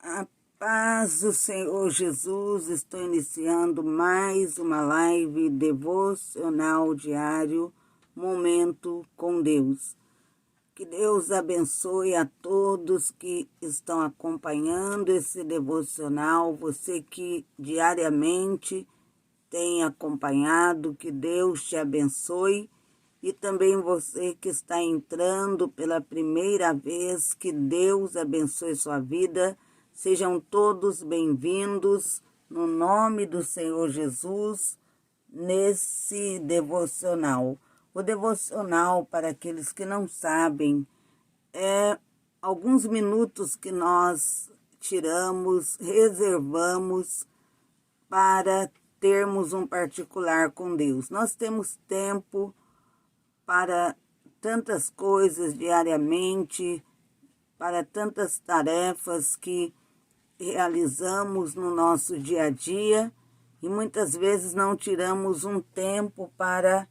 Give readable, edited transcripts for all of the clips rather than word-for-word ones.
A paz do Senhor Jesus, estou iniciando mais uma live devocional diário, Momento com Deus. Que Deus abençoe a todos que estão acompanhando esse devocional, você que diariamente tem acompanhado, que Deus te abençoe. E também você que está entrando pela primeira vez, que Deus abençoe sua vida. Sejam todos bem-vindos, no nome do Senhor Jesus, nesse devocional. O devocional, para aqueles que não sabem, é alguns minutos que nós tiramos, reservamos para termos um particular com Deus. Nós temos tempo para tantas coisas diariamente, para tantas tarefas que realizamos no nosso dia a dia e muitas vezes não tiramos um tempo para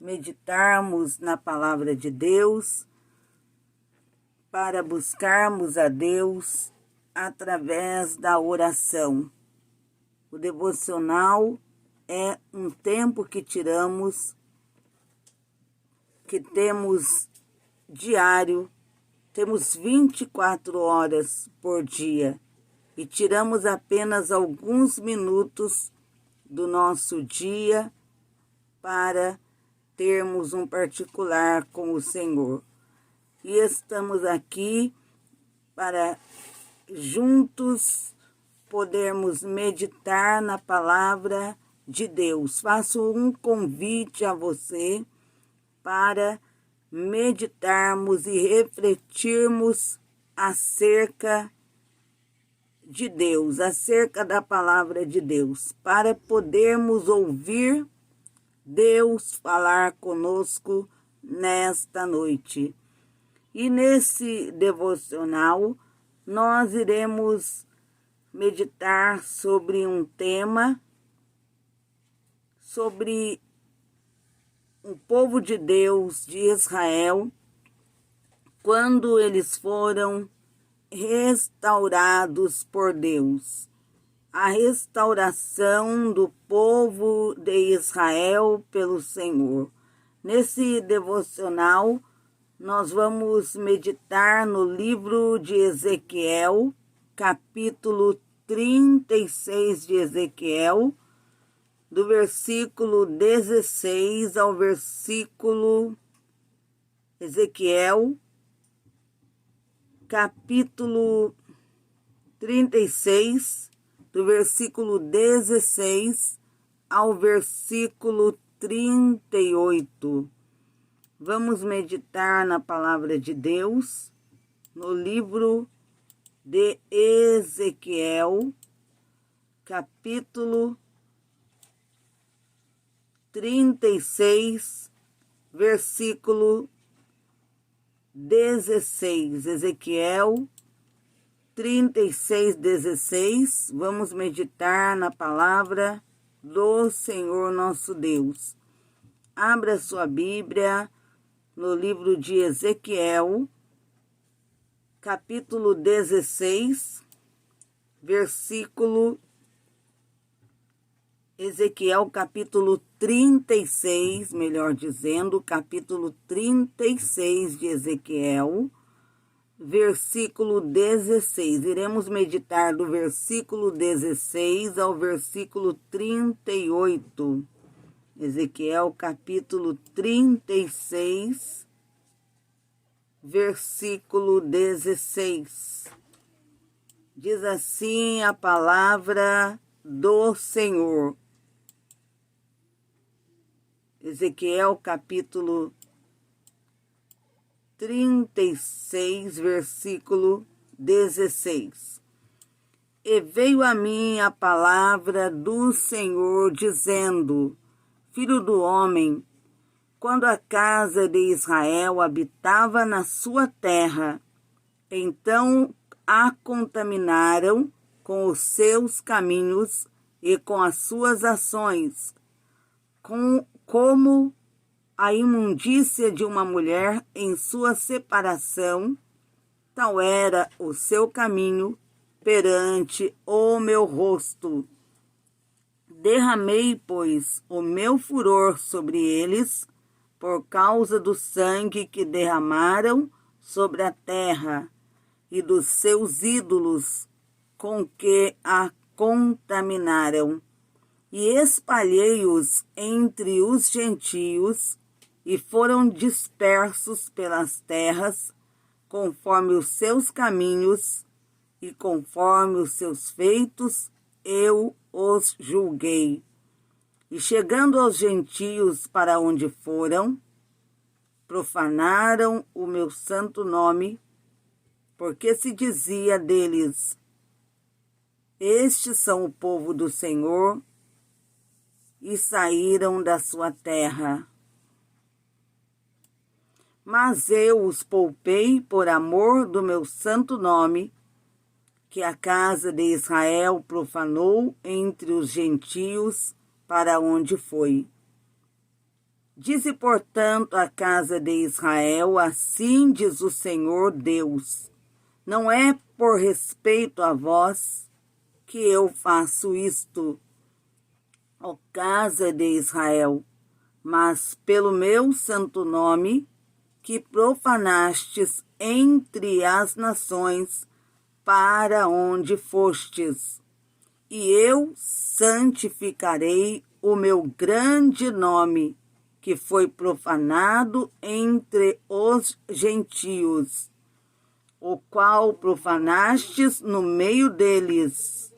meditarmos na palavra de Deus, para buscarmos a Deus através da oração. O devocional é um tempo que tiramos, que temos diário, temos 24 horas por dia e tiramos apenas alguns minutos do nosso dia para termos um particular com o Senhor. E estamos aqui para juntos podermos meditar na palavra de Deus. Faço um convite a você para meditarmos e refletirmos acerca de Deus, acerca da palavra de Deus, para podermos ouvir Deus falar conosco nesta noite. E nesse devocional, nós iremos meditar sobre um tema, sobre o povo de Deus de Israel, quando eles foram restaurados por Deus. A restauração do povo de Israel pelo Senhor. Nesse devocional, nós vamos meditar no livro de Ezequiel, capítulo 36 de Ezequiel, do versículo 16 ao versículo Ezequiel, capítulo 36, do versículo 16 ao versículo 38. Vamos meditar na palavra de Deus, no livro de Ezequiel, capítulo 36, versículo 16. Ezequiel 36, 16. Vamos meditar na palavra do Senhor nosso Deus. Abra sua Bíblia no livro de Ezequiel, capítulo 16, versículo Ezequiel, capítulo 36, melhor dizendo, capítulo 36 de Ezequiel, versículo 16. Iremos meditar do versículo 16 ao versículo 38. Ezequiel, capítulo 36, versículo 16. Diz assim a palavra do Senhor. Ezequiel, capítulo 36, versículo 16. E veio a mim a palavra do Senhor, dizendo: Filho do homem, quando a casa de Israel habitava na sua terra, então a contaminaram com os seus caminhos e com as suas ações, como a imundícia de uma mulher em sua separação, tal era o seu caminho, perante o meu rosto. Derramei, pois, o meu furor sobre eles, por causa do sangue que derramaram sobre a terra e dos seus ídolos com que a contaminaram. E espalhei-os entre os gentios, e foram dispersos pelas terras, conforme os seus caminhos e conforme os seus feitos, eu os julguei. E chegando aos gentios para onde foram, profanaram o meu santo nome, porque se dizia deles: estes são o povo do Senhor, e saíram da sua terra. Mas eu os poupei por amor do meu santo nome, que a casa de Israel profanou entre os gentios para onde foi. Dize, portanto, a casa de Israel: assim diz o Senhor Deus: não é por respeito a vós que eu faço isto, ó casa de Israel, mas pelo meu santo nome, que profanastes entre as nações para onde fostes. E eu santificarei o meu grande nome, que foi profanado entre os gentios, o qual profanastes no meio deles.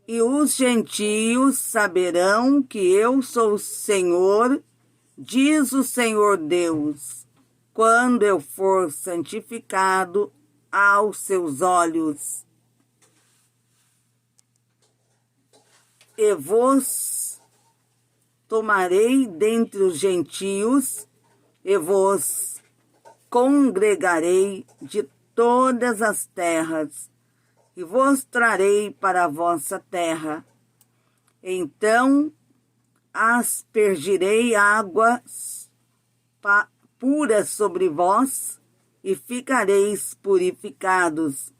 E os gentios saberão que eu sou o Senhor, diz o Senhor Deus, quando eu for santificado aos seus olhos. E vos tomarei dentre os gentios, e vos congregarei de todas as terras, e vos trarei para a vossa terra. Então aspergirei águas puras sobre vós, e ficareis purificados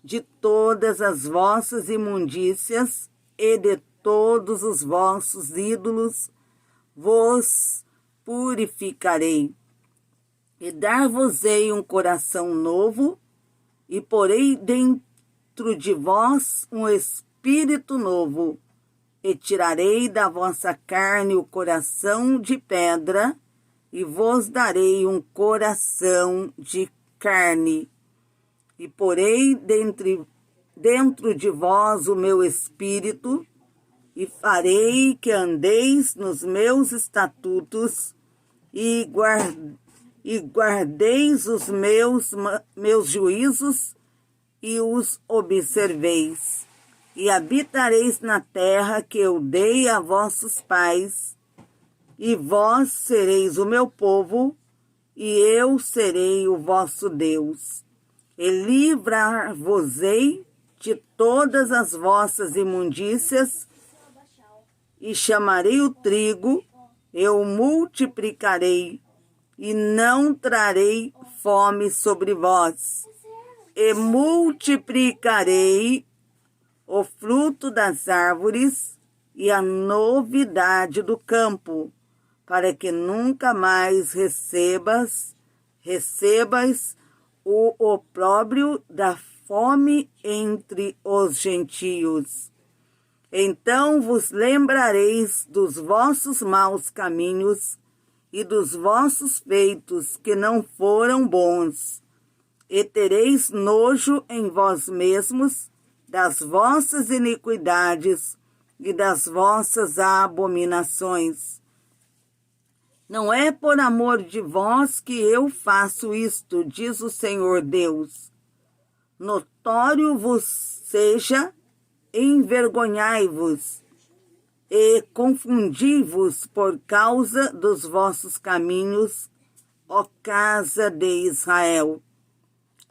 de todas as vossas imundícias, e de todos os vossos ídolos vos purificarei. E dar-vos-ei um coração novo, e porei dentro de vós um espírito novo, e tirarei da vossa carne o coração de pedra, e vos darei um coração de carne. E porei dentro de vós o meu espírito, e farei que andeis nos meus estatutos, e guardeis os meus juízos, e os observeis. E habitareis na terra que eu dei a vossos pais, e vós sereis o meu povo, e eu serei o vosso Deus. E livrar-vos-ei de todas as vossas imundícias, e chamarei o trigo, eu multiplicarei, e não trarei fome sobre vós. E multiplicarei o fruto das árvores e a novidade do campo, para que nunca mais recebais o opróbrio da fome entre os gentios. Então vos lembrareis dos vossos maus caminhos e dos vossos feitos que não foram bons, e tereis nojo em vós mesmos das vossas iniquidades e das vossas abominações. Não é por amor de vós que eu faço isto, diz o Senhor Deus. Notório vos seja, envergonhai-vos e confundi-vos por causa dos vossos caminhos, ó casa de Israel.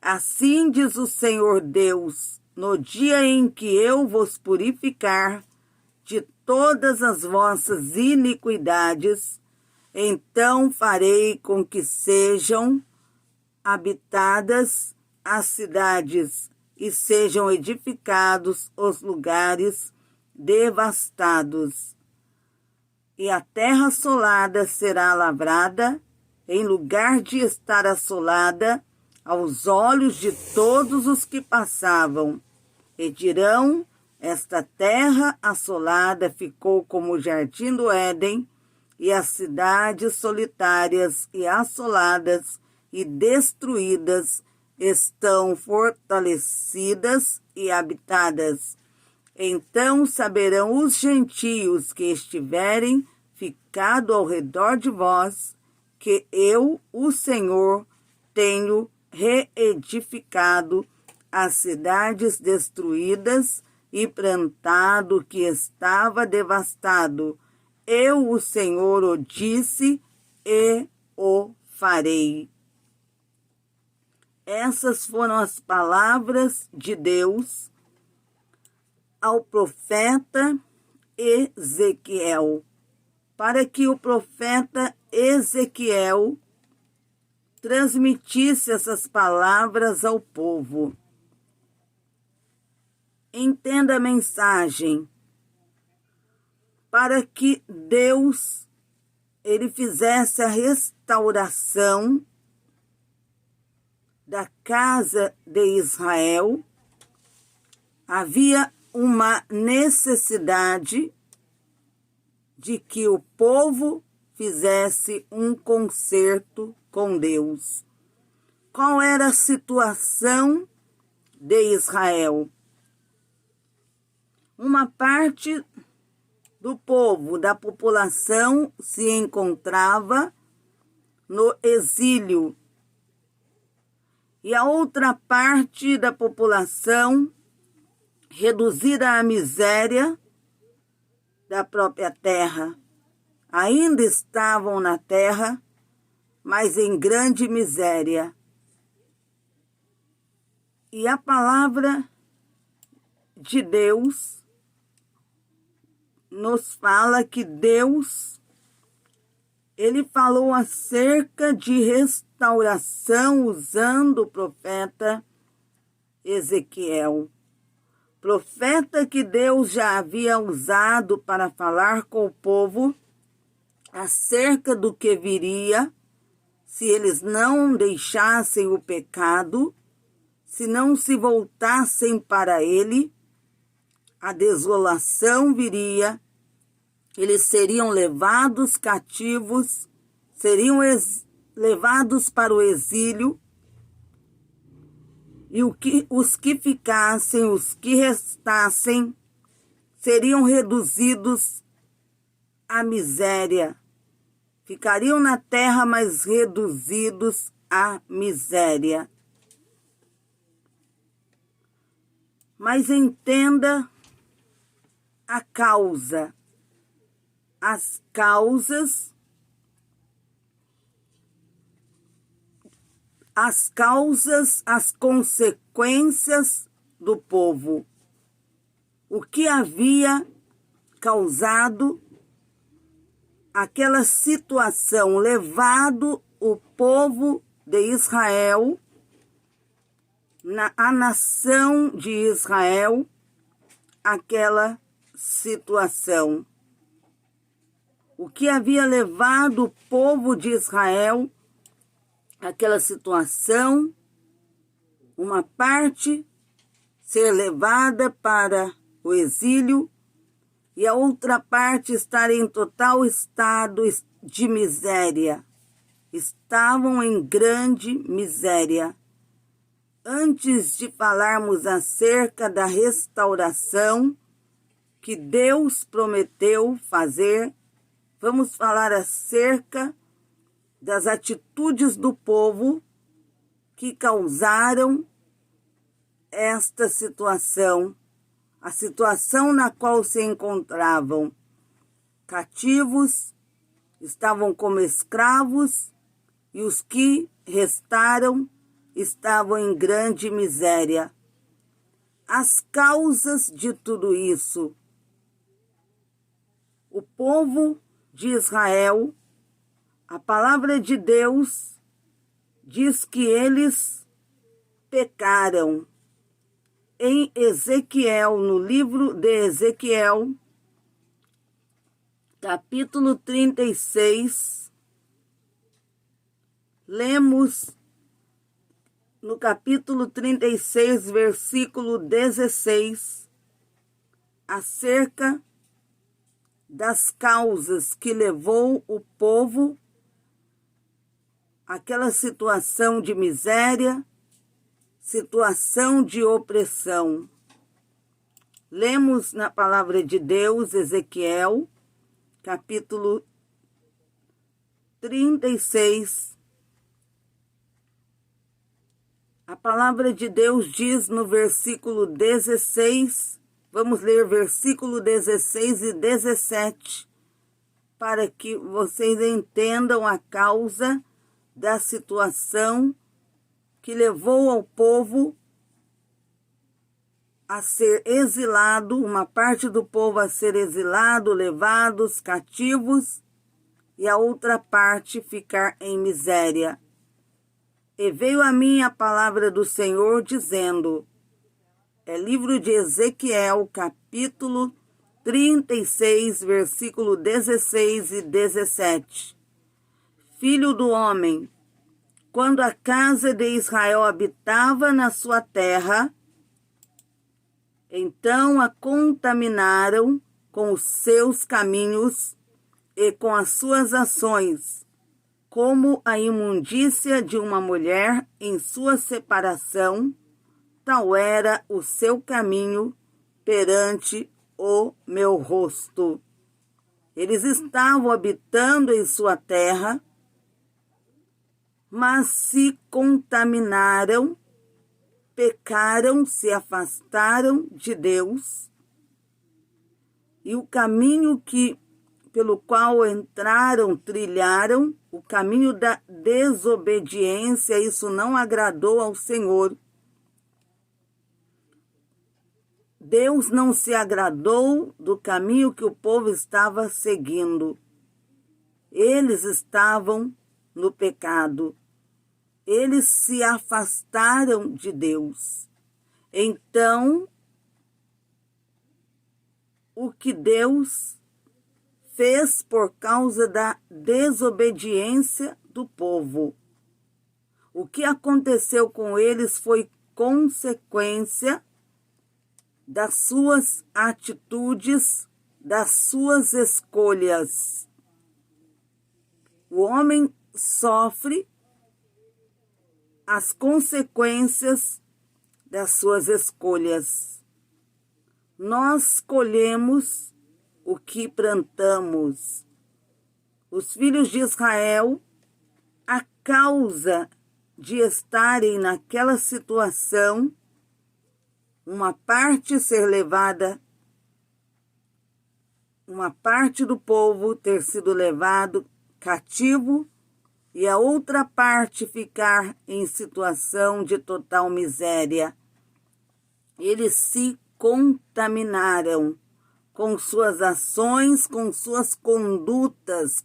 Assim diz o Senhor Deus: no dia em que eu vos purificar de todas as vossas iniquidades, então farei com que sejam habitadas as cidades, e sejam edificados os lugares devastados. E a terra assolada será lavrada, em lugar de estar assolada, aos olhos de todos os que passavam. E dirão: esta terra assolada ficou como o jardim do Éden, e as cidades solitárias e assoladas e destruídas estão fortalecidas e habitadas. Então saberão os gentios que estiverem ficado ao redor de vós, que eu, o Senhor, tenho reedificado as cidades destruídas e plantado o que estava devastado. Eu, o Senhor, o disse e o farei. Essas foram as palavras de Deus ao profeta Ezequiel, para que o profeta Ezequiel transmitisse essas palavras ao povo. Entenda a mensagem. Para que Deus ele fizesse a restauração da casa de Israel, havia uma necessidade de que o povo fizesse um concerto com Deus. Qual era a situação de Israel? Uma parte do povo, da população, se encontrava no exílio. E a outra parte da população, reduzida à miséria da própria terra, ainda estavam na terra, mas em grande miséria. E a palavra de Deus nos fala que Deus, ele falou acerca de restauração usando o profeta Ezequiel. Profeta que Deus já havia usado para falar com o povo acerca do que viria se eles não deixassem o pecado, se não se voltassem para ele, a desolação viria, eles seriam levados cativos, seriam levados para o exílio, e os que ficassem, os que restassem, seriam reduzidos à miséria. Ficariam na terra, mas reduzidos à miséria. Mas entenda a causa, as causas, as consequências do povo. O que havia causado aquela situação, levado o povo de Israel, a nação de Israel, aquela situação. O que havia levado o povo de Israel àquela situação, uma parte ser levada para o exílio e a outra parte estar em total estado de miséria. Estavam em grande miséria. Antes de falarmos acerca da restauração que Deus prometeu fazer, vamos falar acerca das atitudes do povo que causaram esta situação, a situação na qual se encontravam cativos, estavam como escravos, e os que restaram estavam em grande miséria. As causas de tudo isso. O povo de Israel, a palavra de Deus diz que eles pecaram. em Ezequiel, no livro de Ezequiel, capítulo 36, lemos no capítulo 36, versículo 16, acerca das causas que levou o povo àquela situação de miséria, situação de opressão. Lemos na palavra de Deus, Ezequiel, capítulo 36. A palavra de Deus diz no versículo 16, vamos ler versículo 16 e 17, para que vocês entendam a causa da situação que levou ao povo a ser exilado, uma parte do povo a ser exilado, levados cativos, e a outra parte ficar em miséria. E veio a mim a palavra do Senhor dizendo, é livro de Ezequiel, capítulo 36, versículo 16 e 17. Filho do homem, quando a casa de Israel habitava na sua terra, então a contaminaram com os seus caminhos e com as suas ações, como a imundícia de uma mulher em sua separação, tal era o seu caminho perante o meu rosto. Eles estavam habitando em sua terra, mas se contaminaram, pecaram, se afastaram de Deus, e o caminho pelo qual entraram, trilharam, o caminho da desobediência, isso não agradou ao Senhor. Deus não se agradou do caminho que o povo estava seguindo. Eles estavam no pecado. Eles se afastaram de Deus. Então, o que Deus fez por causa da desobediência do povo? O que aconteceu com eles foi consequência das suas atitudes, das suas escolhas. O homem sofre as consequências das suas escolhas. Nós colhemos o que plantamos. Os filhos de Israel, a causa de estarem naquela situação, uma parte ser levada, uma parte do povo ter sido levado cativo e a outra parte ficar em situação de total miséria. Eles se contaminaram com suas ações, com suas condutas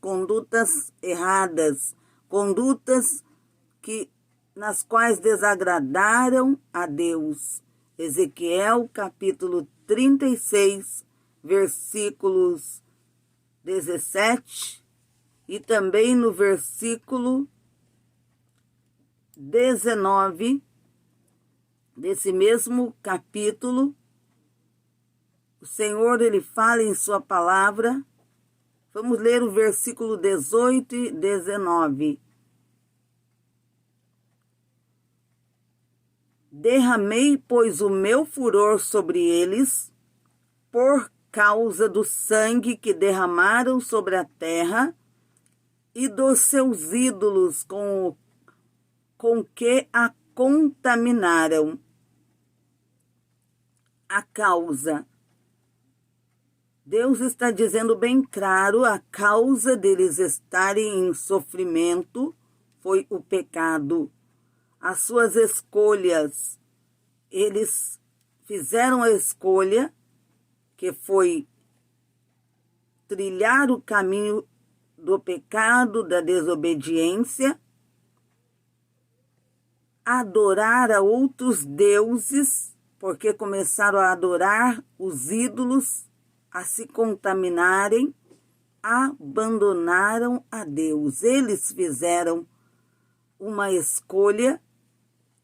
erradas, condutas nas quais desagradaram a Deus. Ezequiel, capítulo 36, versículos 17, e também no versículo 19 desse mesmo capítulo, o Senhor, ele fala em sua palavra. Vamos ler o versículo 18 e 19. Derramei, pois, o meu furor sobre eles, por causa do sangue que derramaram sobre a terra e dos seus ídolos com que a contaminaram. A causa. Deus está dizendo bem claro, a causa deles estarem em sofrimento foi o pecado. As suas escolhas, eles fizeram a escolha que foi trilhar o caminho do pecado, da desobediência, adorar a outros deuses porque começaram a adorar os ídolos, a se contaminarem, abandonaram a Deus. Eles fizeram uma escolha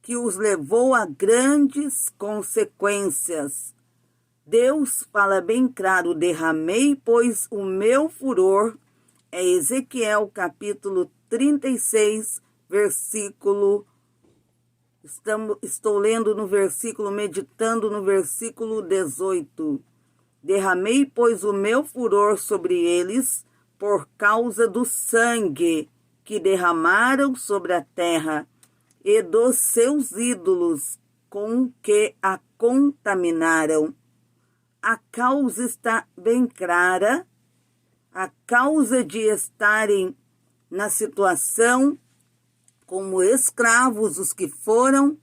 que os levou a grandes consequências. Deus fala bem claro: derramei, pois, o meu furor. É Ezequiel, capítulo 36, versículo. Estou lendo no versículo, meditando no versículo 18. Derramei, pois, o meu furor sobre eles, por causa do sangue que derramaram sobre a terra e dos seus ídolos com que a contaminaram. A causa está bem clara, a causa de estarem na situação como escravos, os que foram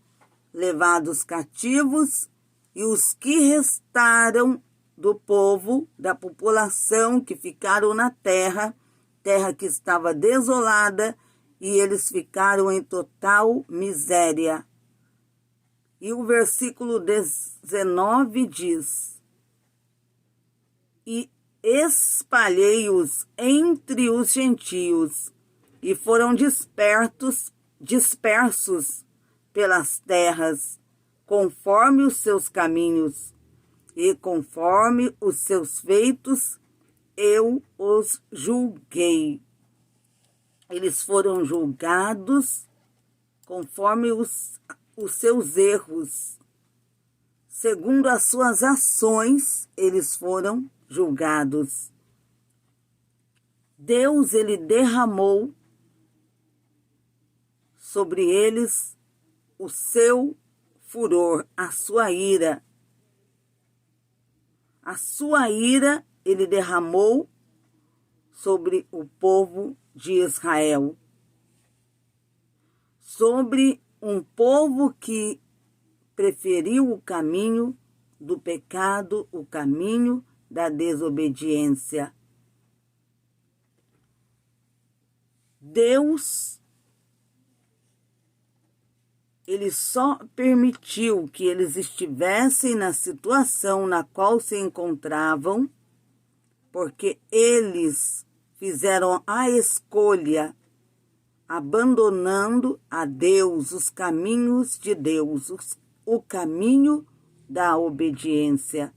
levados cativos e os que restaram do povo, da população que ficaram na terra, terra que estava desolada, e eles ficaram em total miséria. E o versículo 19 diz: e espalhei-os entre os gentios, e foram dispersos pelas terras, conforme os seus caminhos, e conforme os seus feitos, eu os julguei. Eles foram julgados conforme os seus erros. Segundo as suas ações, eles foram julgados. Deus, ele derramou sobre eles o seu furor, a sua ira. A sua ira ele derramou sobre o povo de Israel, sobre um povo que preferiu o caminho do pecado, o caminho da desobediência. Deus, ele só permitiu que eles estivessem na situação na qual se encontravam, porque eles fizeram a escolha, abandonando a Deus, os caminhos de Deus, o caminho da obediência.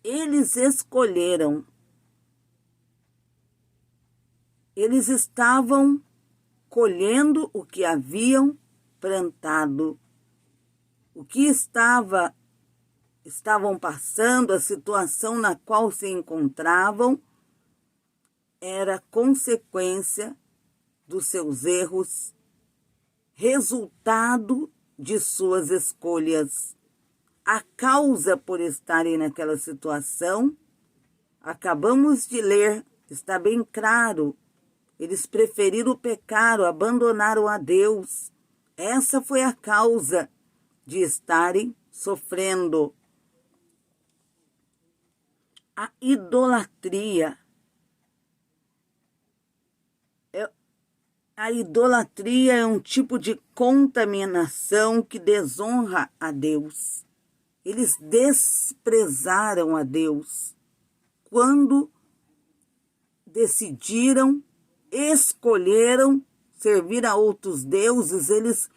Eles escolheram. Eles estavam colhendo o que haviam plantado. O que estavam passando, a situação na qual se encontravam, era consequência dos seus erros, resultado de suas escolhas. A causa por estarem naquela situação, acabamos de ler, está bem claro. Eles preferiram pecar, abandonaram a Deus. Essa foi a causa de estarem sofrendo. A idolatria. A idolatria é um tipo de contaminação que desonra a Deus. Eles desprezaram a Deus quando decidiram, escolheram servir a outros deuses. Eles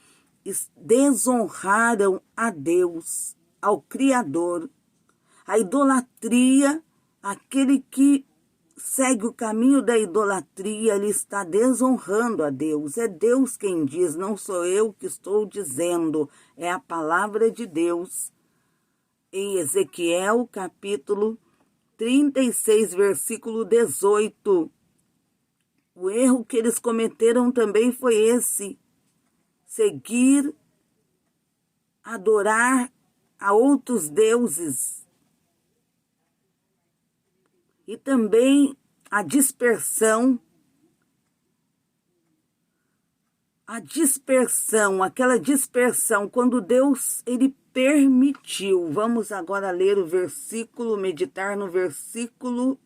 desonraram a Deus, ao Criador. A idolatria, aquele que segue o caminho da idolatria, ele está desonrando a Deus. É Deus quem diz, não sou eu que estou dizendo, é a palavra de Deus. Em Ezequiel, capítulo 36, versículo 18. O erro que eles cometeram também foi esse: seguir, adorar a outros deuses. E também a dispersão, aquela dispersão, quando Deus, ele permitiu. Vamos agora ler o versículo, meditar no versículo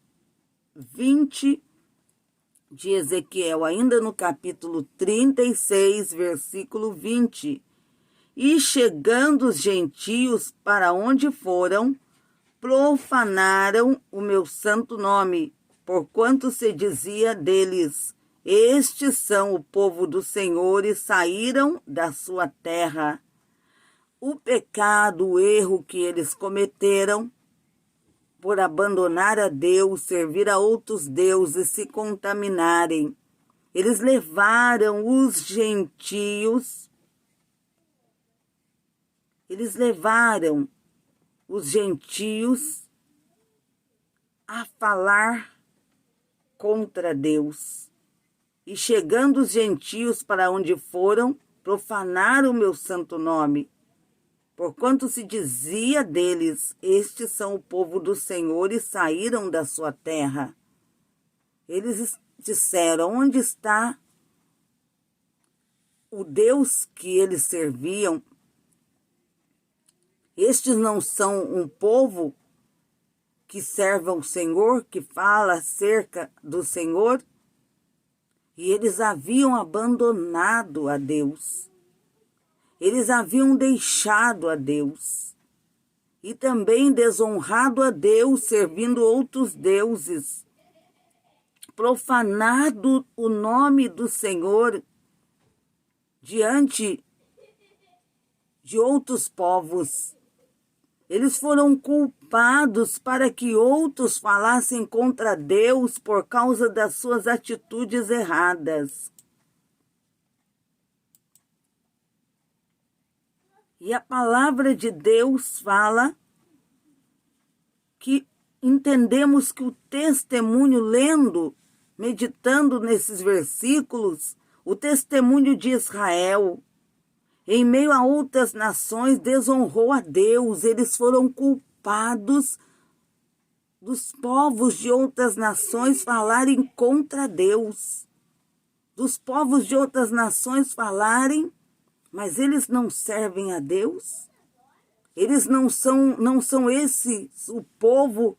20 de Ezequiel, ainda no capítulo 36, versículo 20. E chegando os gentios para onde foram, profanaram o meu santo nome, porquanto se dizia deles: estes são o povo do Senhor e saíram da sua terra. O pecado, o erro que eles cometeram por abandonar a Deus, servir a outros deuses, se contaminarem. Eles levaram os gentios, a falar contra Deus. E chegando os gentios para onde foram, profanaram o meu santo nome. Porquanto se dizia deles: estes são o povo do Senhor e saíram da sua terra. Eles disseram: onde está o Deus que eles serviam? Estes não são um povo que serve ao Senhor, que fala acerca do Senhor? E eles haviam abandonado a Deus. Eles haviam deixado a Deus e também desonrado a Deus, servindo outros deuses, profanado o nome do Senhor diante de outros povos. Eles foram culpados para que outros falassem contra Deus por causa das suas atitudes erradas. E a palavra de Deus fala que entendemos que o testemunho, lendo, meditando nesses versículos, o testemunho de Israel, em meio a outras nações, desonrou a Deus. Eles foram culpados dos povos de outras nações falarem contra Deus. Dos povos de outras nações falarem: mas eles não servem a Deus? Eles não são esses o povo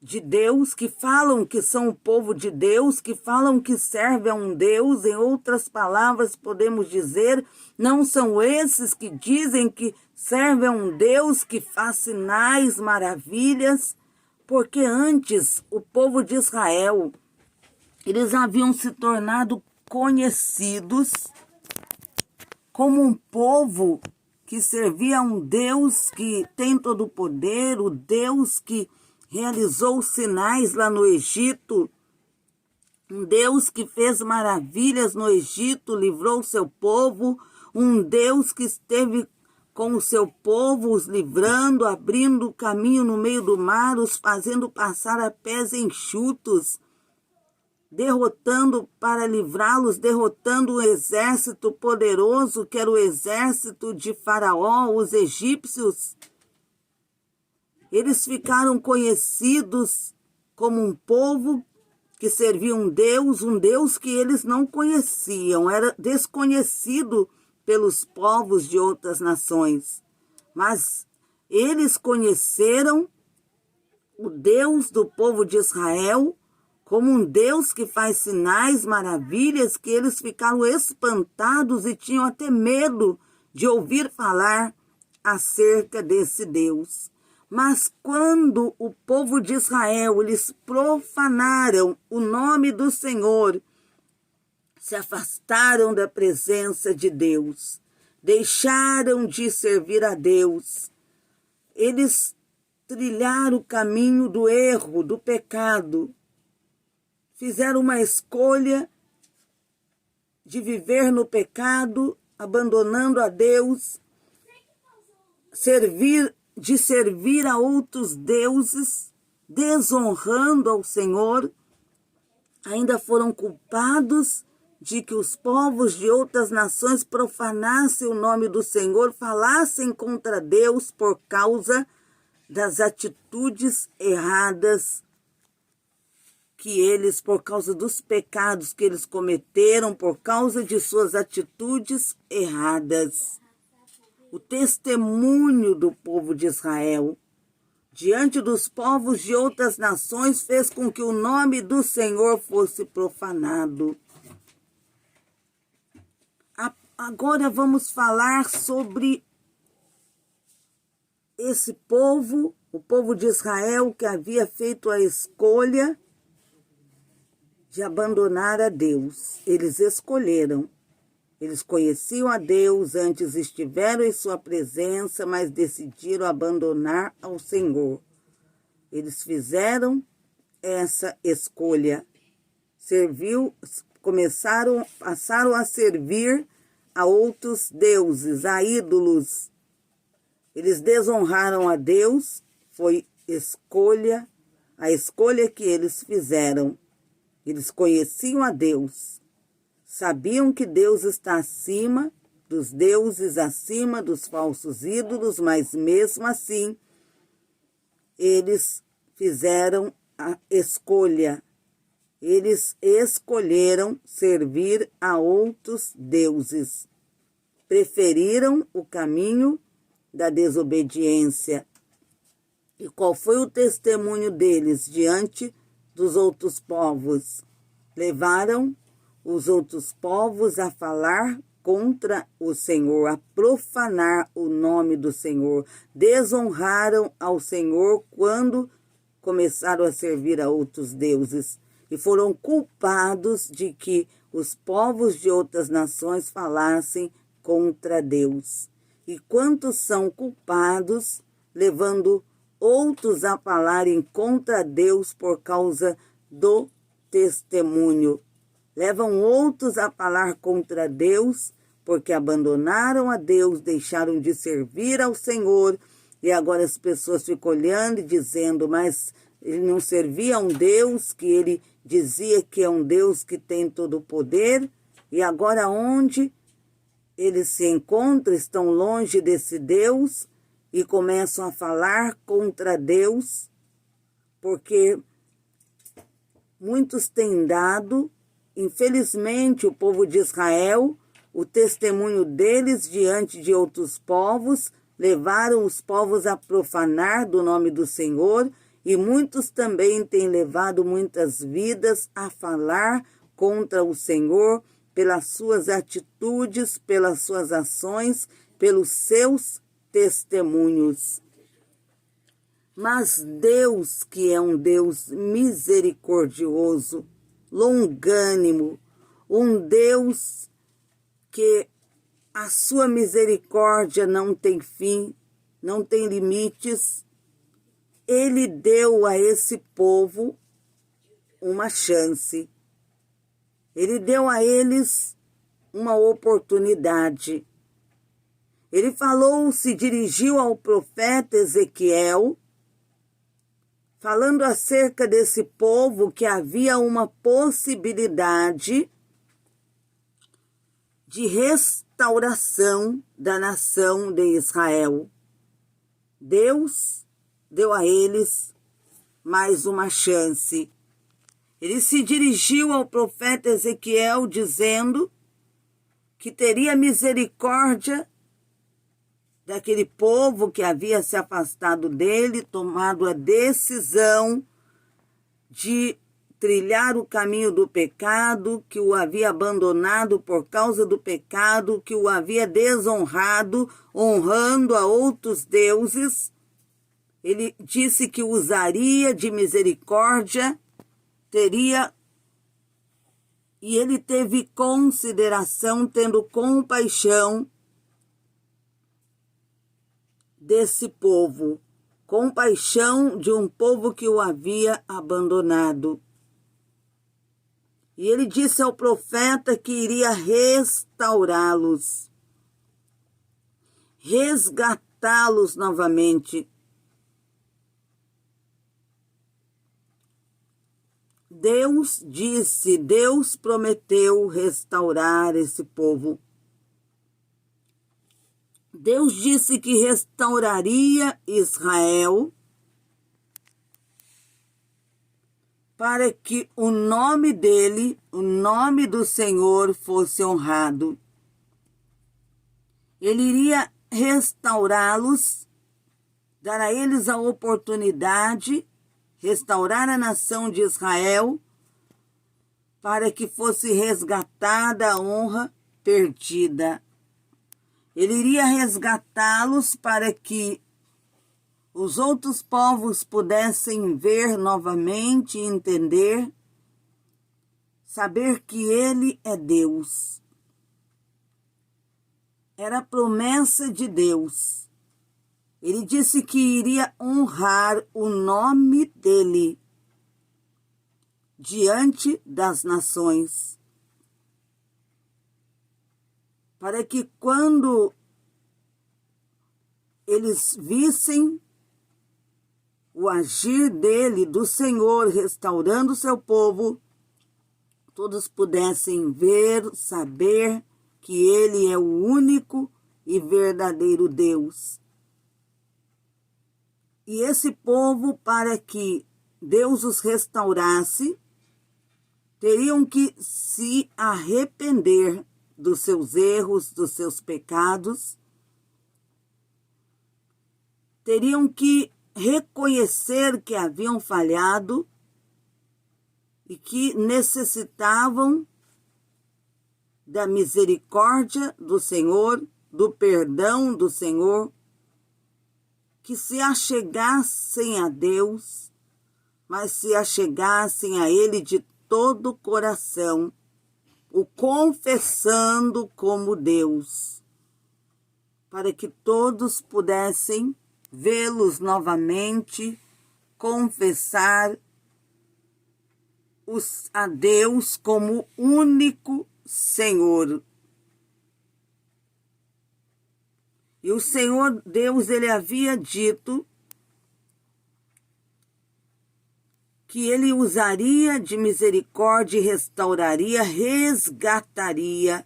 de Deus, que falam que são o povo de Deus, que falam que servem a um Deus? Em outras palavras, podemos dizer, não são esses que dizem que servem a um Deus que faz sinais, maravilhas? Porque antes, o povo de Israel, eles haviam se tornado conhecidos como um povo que servia a um Deus que tem todo o poder, o Deus que realizou sinais lá no Egito, um Deus que fez maravilhas no Egito, livrou o seu povo, um Deus que esteve com o seu povo, os livrando, abrindo o caminho no meio do mar, os fazendo passar a pés enxutos, derrotando para livrá-los, derrotando um exército poderoso, que era o exército de Faraó, os egípcios. Eles ficaram conhecidos como um povo que servia um Deus que eles não conheciam, era desconhecido pelos povos de outras nações. Mas eles conheceram o Deus do povo de Israel como um Deus que faz sinais, maravilhas, que eles ficaram espantados e tinham até medo de ouvir falar acerca desse Deus. Mas quando o povo de Israel, eles profanaram o nome do Senhor, se afastaram da presença de Deus, deixaram de servir a Deus, eles trilharam o caminho do erro, do pecado, fizeram uma escolha de viver no pecado, abandonando a Deus, de servir a outros deuses, desonrando ao Senhor. Ainda foram culpados de que os povos de outras nações profanassem o nome do Senhor, falassem contra Deus por causa das atitudes erradas por causa dos pecados que eles cometeram, por causa de suas atitudes erradas. O testemunho do povo de Israel diante dos povos de outras nações fez com que o nome do Senhor fosse profanado. agora vamos falar sobre esse povo, o povo de Israel, que havia feito a escolha de abandonar a Deus. Eles escolheram. Eles conheciam a Deus, antes estiveram em sua presença, mas decidiram abandonar ao Senhor. Eles fizeram essa escolha. Passaram a servir a outros deuses, a ídolos. Eles desonraram a Deus, foi a escolha que eles fizeram. Eles conheciam a Deus. Sabiam que Deus está acima dos deuses, acima dos falsos ídolos, mas mesmo assim, eles fizeram a escolha. Eles escolheram servir a outros deuses. Preferiram o caminho da desobediência. E qual foi o testemunho deles diante dos outros povos? Levaram os outros povos a falar contra o Senhor, a profanar o nome do Senhor. Desonraram ao Senhor quando começaram a servir a outros deuses. E foram culpados de que os povos de outras nações falassem contra Deus. E quantos são culpados, levando outros a falarem contra Deus por causa do testemunho? Levam outros a falar contra Deus, porque abandonaram a Deus, deixaram de servir ao Senhor, e agora as pessoas ficam olhando e dizendo, mas ele não servia a um Deus que ele dizia que é um Deus que tem todo o poder, e agora onde eles se encontram, estão longe desse Deus, e começam a falar contra Deus, porque muitos têm dado. Infelizmente, o povo de Israel, o testemunho deles diante de outros povos, levaram os povos a profanar do nome do Senhor, e muitos também têm levado muitas vidas a falar contra o Senhor pelas suas atitudes, pelas suas ações, pelos seus testemunhos. Mas Deus, que é um Deus misericordioso, longânimo, um Deus que a sua misericórdia não tem fim, não tem limites, ele deu a esse povo uma chance. Ele deu a eles uma oportunidade. Ele se dirigiu ao profeta Ezequiel, falando acerca desse povo, que havia uma possibilidade de restauração da nação de Israel. Deus deu a eles mais uma chance. Ele se dirigiu ao profeta Ezequiel dizendo que teria misericórdia daquele povo que havia se afastado dele, tomado a decisão de trilhar o caminho do pecado, que o havia abandonado por causa do pecado, que o havia desonrado, honrando a outros deuses. Ele disse que usaria de misericórdia, e ele teve consideração, tendo compaixão desse povo, compaixão de um povo que o havia abandonado. E ele disse ao profeta que iria restaurá-los, resgatá-los novamente. Deus prometeu restaurar esse povo. Deus disse que restauraria Israel para que o nome dele, o nome do Senhor, fosse honrado. Ele iria restaurá-los, dar a eles a oportunidade, restaurar a nação de Israel, para que fosse resgatada a honra perdida. Ele iria resgatá-los para que os outros povos pudessem ver novamente e entender, saber que Ele é Deus. Era a promessa de Deus. Ele disse que iria honrar o nome dEle diante das nações, para que quando eles vissem o agir dele, do Senhor, restaurando o seu povo, todos pudessem ver, saber que ele é o único e verdadeiro Deus. E esse povo, para que Deus os restaurasse, teriam que se arrepender dos seus erros, dos seus pecados, teriam que reconhecer que haviam falhado e que necessitavam da misericórdia do Senhor, do perdão do Senhor, que se achegassem a Deus, mas se achegassem a Ele de todo o coração, o confessando como Deus, para que todos pudessem vê-los novamente, confessar a Deus como único Senhor. E o Senhor Deus, Ele havia dito que Ele usaria de misericórdia e restauraria, resgataria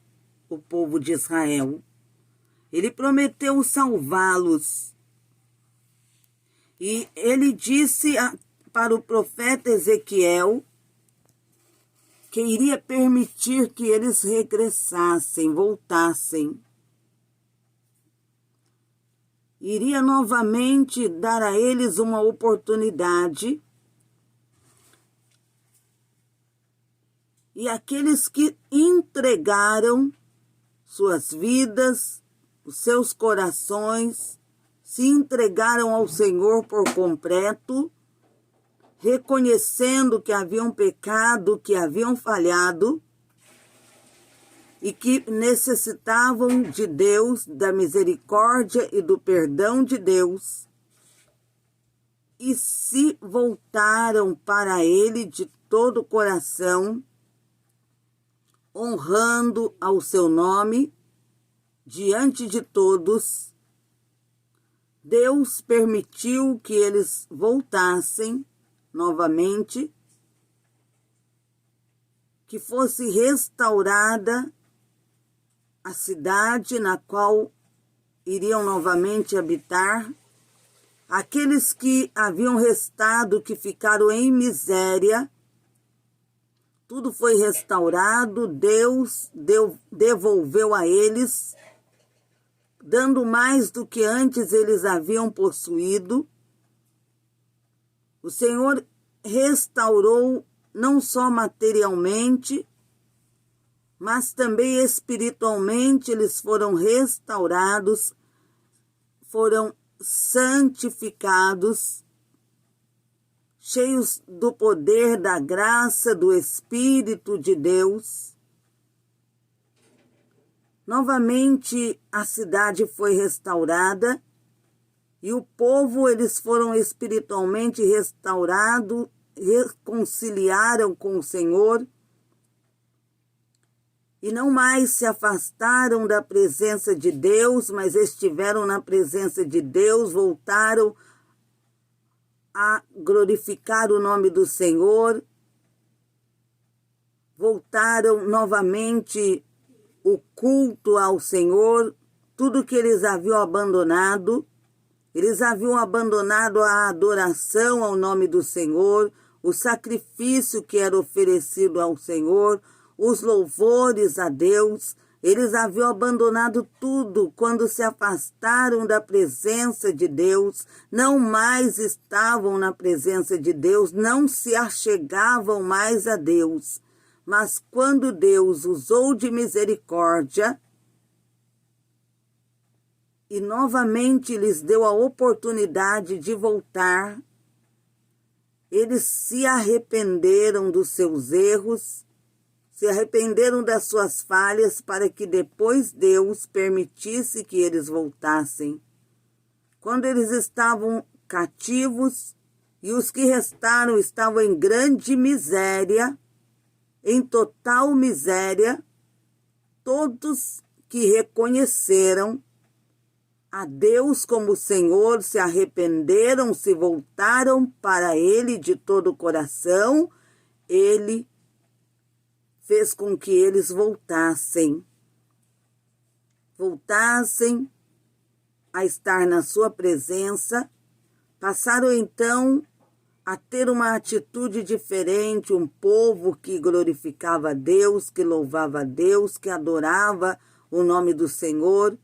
o povo de Israel. Ele prometeu salvá-los. E Ele disse para o profeta Ezequiel que iria permitir que eles regressassem, voltassem. Iria novamente dar a eles uma oportunidade. E aqueles que entregaram suas vidas, os seus corações, se entregaram ao Senhor por completo, reconhecendo que haviam pecado, que haviam falhado e que necessitavam de Deus, da misericórdia e do perdão de Deus, e se voltaram para Ele de todo o coração, honrando ao seu nome diante de todos, Deus permitiu que eles voltassem novamente, que fosse restaurada a cidade na qual iriam novamente habitar, aqueles que haviam restado, que ficaram em miséria, tudo foi restaurado, Deus devolveu a eles, dando mais do que antes eles haviam possuído. O Senhor restaurou não só materialmente, mas também espiritualmente eles foram restaurados, foram santificados, cheios do poder, da graça, do Espírito de Deus. Novamente a cidade foi restaurada e o povo, eles foram espiritualmente restaurados, reconciliaram com o Senhor e não mais se afastaram da presença de Deus, mas estiveram na presença de Deus, voltaram a glorificar o nome do Senhor, voltaram novamente o culto ao Senhor, tudo que eles haviam abandonado. Eles haviam abandonado a adoração ao nome do Senhor, o sacrifício que era oferecido ao Senhor, os louvores a Deus. Eles haviam abandonado tudo quando se afastaram da presença de Deus, não mais estavam na presença de Deus, não se achegavam mais a Deus. Mas quando Deus usou de misericórdia, e novamente lhes deu a oportunidade de voltar. Eles se arrependeram dos seus erros, se arrependeram das suas falhas, para que depois Deus permitisse que eles voltassem. Quando eles estavam cativos e os que restaram estavam em grande miséria, em total miséria, todos que reconheceram a Deus como Senhor, se arrependeram, se voltaram para Ele de todo o coração, Ele fez com que eles voltassem a estar na sua presença, passaram então a ter uma atitude diferente, um povo que glorificava a Deus, que louvava a Deus, que adorava o nome do Senhor,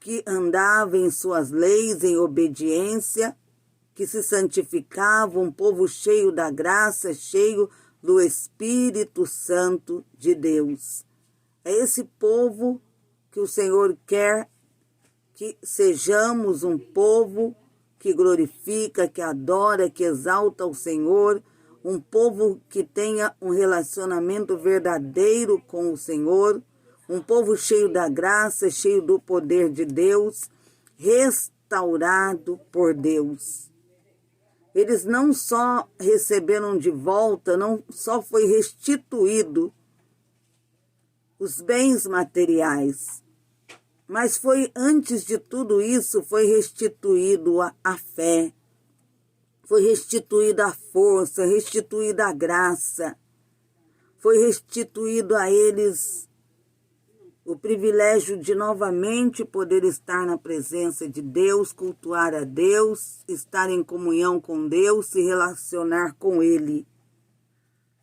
que andava em suas leis, em obediência, que se santificava, um povo cheio da graça, cheio do Espírito Santo de Deus. É esse povo que o Senhor quer que sejamos, um povo que glorifica, que adora, que exalta o Senhor, um povo que tenha um relacionamento verdadeiro com o Senhor, um povo cheio da graça, cheio do poder de Deus, restaurado por Deus. Eles não só receberam de volta, não só foi restituído os bens materiais, mas foi, antes de tudo isso, foi restituído a fé, foi restituída a força, restituída a graça, foi restituído a eles o privilégio de novamente poder estar na presença de Deus, cultuar a Deus, estar em comunhão com Deus, se relacionar com Ele.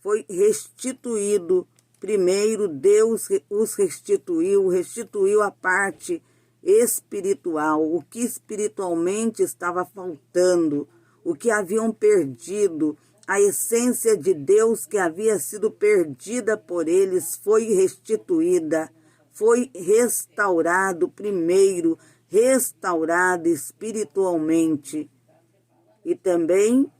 Foi restituído, primeiro Deus os restituiu a parte espiritual, o que espiritualmente estava faltando, o que haviam perdido, a essência de Deus que havia sido perdida por eles foi restituída. Foi restaurado primeiro, restaurado espiritualmente. E também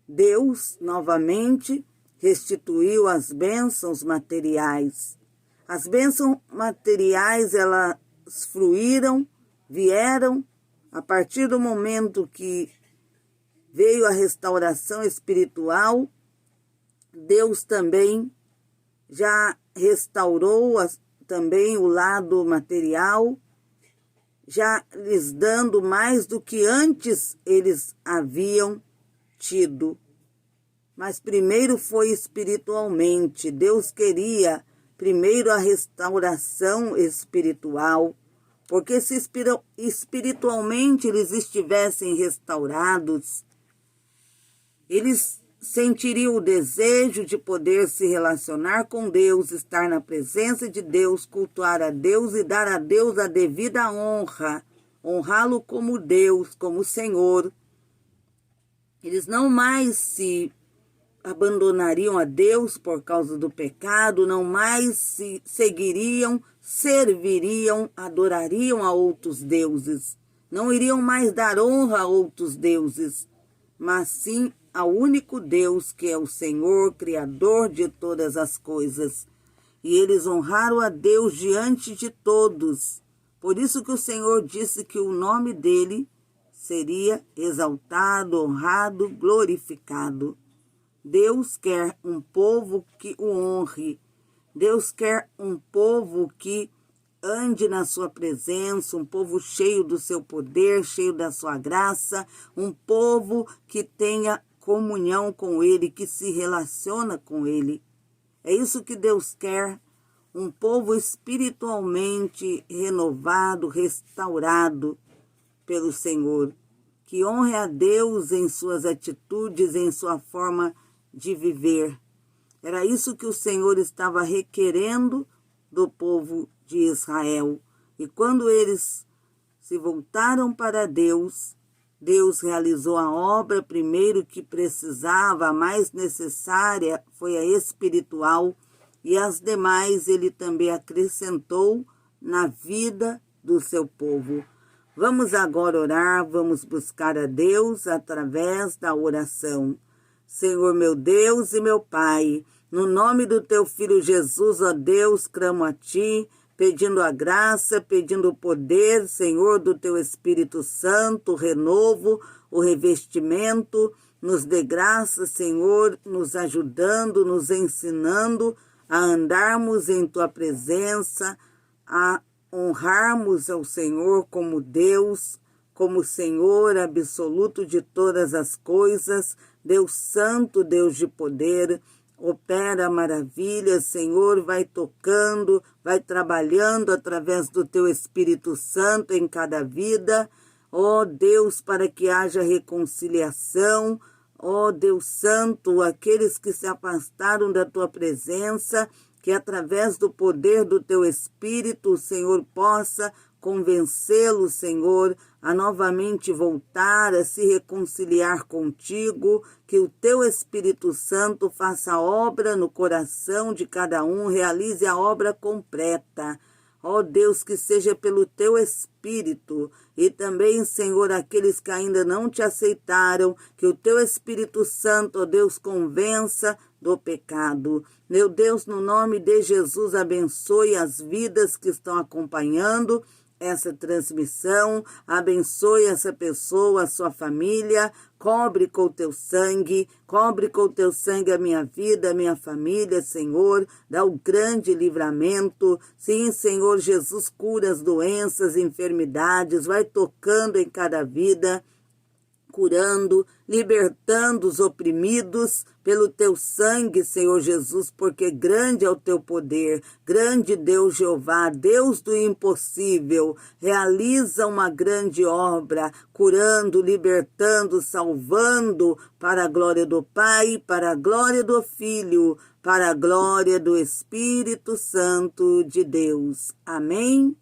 Deus, novamente, restituiu as bênçãos materiais. As bênçãos materiais, elas fluíram, vieram, a partir do momento que veio a restauração espiritual, Deus também já restaurou também o lado material, já lhes dando mais do que antes eles haviam tido. Mas primeiro foi espiritualmente. Deus queria primeiro a restauração espiritual, porque se espiritualmente eles estivessem restaurados, eles sentiriam o desejo de poder se relacionar com Deus, estar na presença de Deus, cultuar a Deus e dar a Deus a devida honra, honrá-lo como Deus, como Senhor. Eles não mais se abandonariam a Deus por causa do pecado, não mais se seguiriam, serviriam, adorariam a outros deuses, não iriam mais dar honra a outros deuses, mas sim ao único Deus que é o Senhor, Criador de todas as coisas. E eles honraram a Deus diante de todos. Por isso que o Senhor disse que o nome dele seria exaltado, honrado, glorificado. Deus quer um povo que o honre. Deus quer um povo que ande na sua presença, um povo cheio do seu poder, cheio da sua graça, um povo que tenha comunhão com Ele, que se relaciona com Ele. É isso que Deus quer, um povo espiritualmente renovado, restaurado pelo Senhor, que honre a Deus em suas atitudes, em sua forma de viver. Era isso que o Senhor estava requerendo do povo de Israel. E quando eles se voltaram para Deus, Deus realizou a obra primeiro que precisava, a mais necessária foi a espiritual, e as demais ele também acrescentou na vida do seu povo. Vamos agora orar, vamos buscar a Deus através da oração. Senhor meu Deus e meu Pai, no nome do teu Filho Jesus, ó Deus, clamo a ti, pedindo a graça, pedindo o poder, Senhor, do teu Espírito Santo, o renovo, o revestimento. Nos dê graça, Senhor, nos ajudando, nos ensinando a andarmos em tua presença, a honrarmos ao Senhor como Deus, como Senhor absoluto de todas as coisas, Deus santo, Deus de poder. Opera maravilhas, Senhor, vai tocando, vai trabalhando através do teu Espírito Santo em cada vida. Ó Deus, para que haja reconciliação. Ó Deus Santo, aqueles que se afastaram da tua presença, que através do poder do teu Espírito, o Senhor possa convencê-lo, Senhor, a novamente voltar, a se reconciliar contigo, que o teu Espírito Santo faça a obra no coração de cada um, realize a obra completa. Ó Deus, que seja pelo teu Espírito, e também, Senhor, aqueles que ainda não te aceitaram, que o teu Espírito Santo, ó Deus, convença do pecado. Meu Deus, no nome de Jesus, abençoe as vidas que estão acompanhando essa transmissão, abençoe essa pessoa, a sua família, cobre com o teu sangue a minha vida, a minha família, Senhor, dá o grande livramento. Sim, Senhor Jesus, cura as doenças, enfermidades, vai tocando em cada vida, curando, libertando os oprimidos pelo teu sangue, Senhor Jesus, porque grande é o teu poder, grande Deus Jeová, Deus do impossível, realiza uma grande obra, curando, libertando, salvando, para a glória do Pai, para a glória do Filho, para a glória do Espírito Santo de Deus. Amém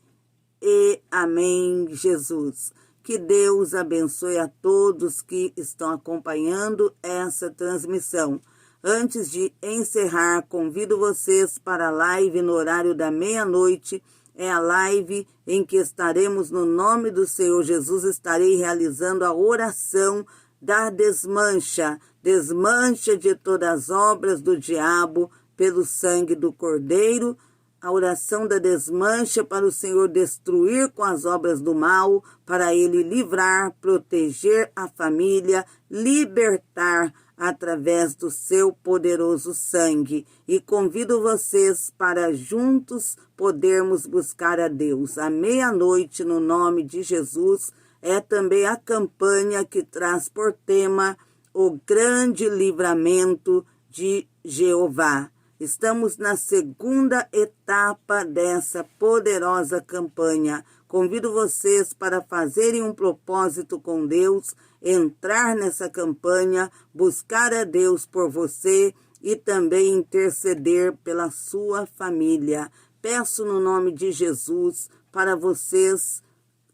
e amém, Jesus. Que Deus abençoe a todos que estão acompanhando essa transmissão. Antes de encerrar, convido vocês para a live no horário da meia-noite. É a live em que estaremos, no nome do Senhor Jesus, estarei realizando a oração da desmancha. Desmancha de todas as obras do diabo pelo sangue do Cordeiro. A oração da desmancha para o Senhor destruir com as obras do mal, para Ele livrar, proteger a família, libertar através do seu poderoso sangue. E convido vocês para juntos podermos buscar a Deus. À meia-noite, no nome de Jesus, é também a campanha que traz por tema o grande livramento de Jeová. Estamos na segunda etapa dessa poderosa campanha. Convido vocês para fazerem um propósito com Deus, entrar nessa campanha, buscar a Deus por você e também interceder pela sua família. Peço no nome de Jesus para vocês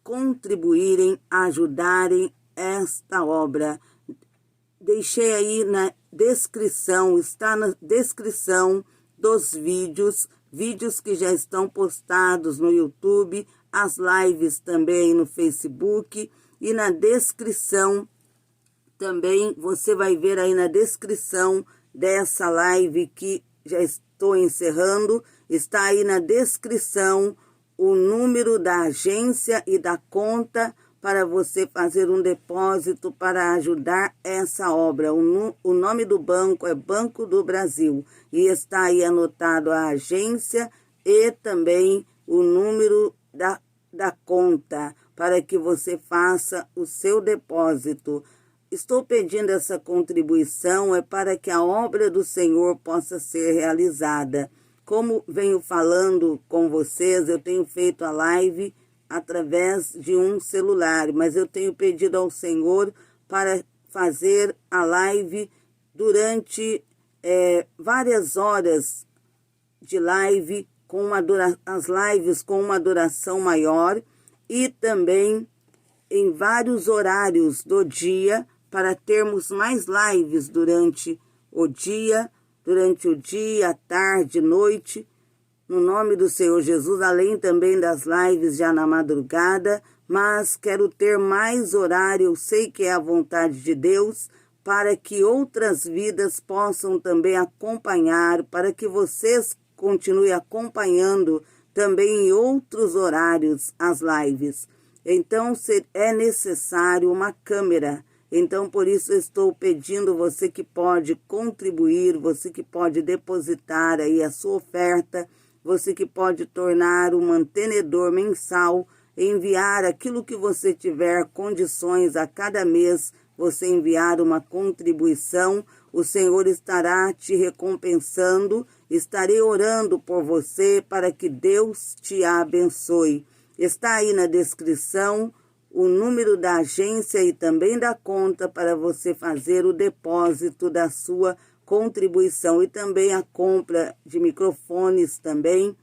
contribuírem, ajudarem esta obra. Deixei aí na descrição, está na descrição dos vídeos que já estão postados no YouTube, as lives também no Facebook, e na descrição também você vai ver aí na descrição dessa live que já estou encerrando, está aí na descrição o número da agência e da conta para você fazer um depósito para ajudar essa obra. O nome do banco é Banco do Brasil e está aí anotado a agência e também o número da conta para que você faça o seu depósito. Estou pedindo essa contribuição para que a obra do Senhor possa ser realizada. Como venho falando com vocês, eu tenho feito a live através de um celular, mas eu tenho pedido ao Senhor para fazer a live durante várias horas de live, as lives com uma duração maior e também em vários horários do dia para termos mais lives durante o dia, à tarde, noite, no nome do Senhor Jesus, além também das lives já na madrugada, mas quero ter mais horário, eu sei que é a vontade de Deus, para que outras vidas possam também acompanhar, para que vocês continuem acompanhando também em outros horários as lives. Então, é necessário uma câmera. Então, por isso, eu estou pedindo você que pode contribuir, você que pode depositar aí a sua oferta, você que pode tornar um mantenedor mensal, enviar aquilo que você tiver condições a cada mês, você enviar uma contribuição, o Senhor estará te recompensando, estarei orando por você para que Deus te abençoe. Está aí na descrição o número da agência e também da conta para você fazer o depósito da sua contribuição e também a compra de microfones também,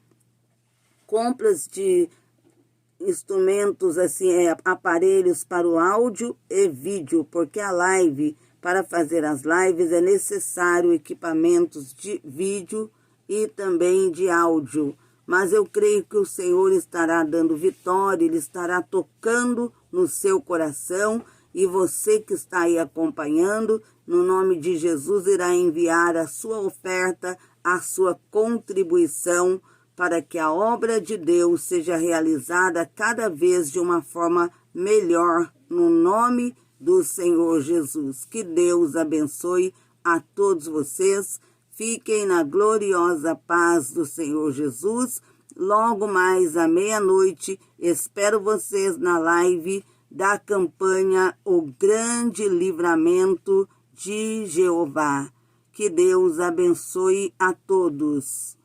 compras de instrumentos, assim, aparelhos para o áudio e vídeo, porque a live, para fazer as lives é necessário equipamentos de vídeo e também de áudio. Mas eu creio que o Senhor estará dando vitória, Ele estará tocando no seu coração e você que está aí acompanhando, no nome de Jesus, irá enviar a sua oferta, a sua contribuição, para que a obra de Deus seja realizada cada vez de uma forma melhor, no nome do Senhor Jesus. Que Deus abençoe a todos vocês. Fiquem na gloriosa paz do Senhor Jesus. Logo mais à meia-noite, espero vocês na live da campanha O Grande Livramento de Jeová. Que Deus abençoe a todos.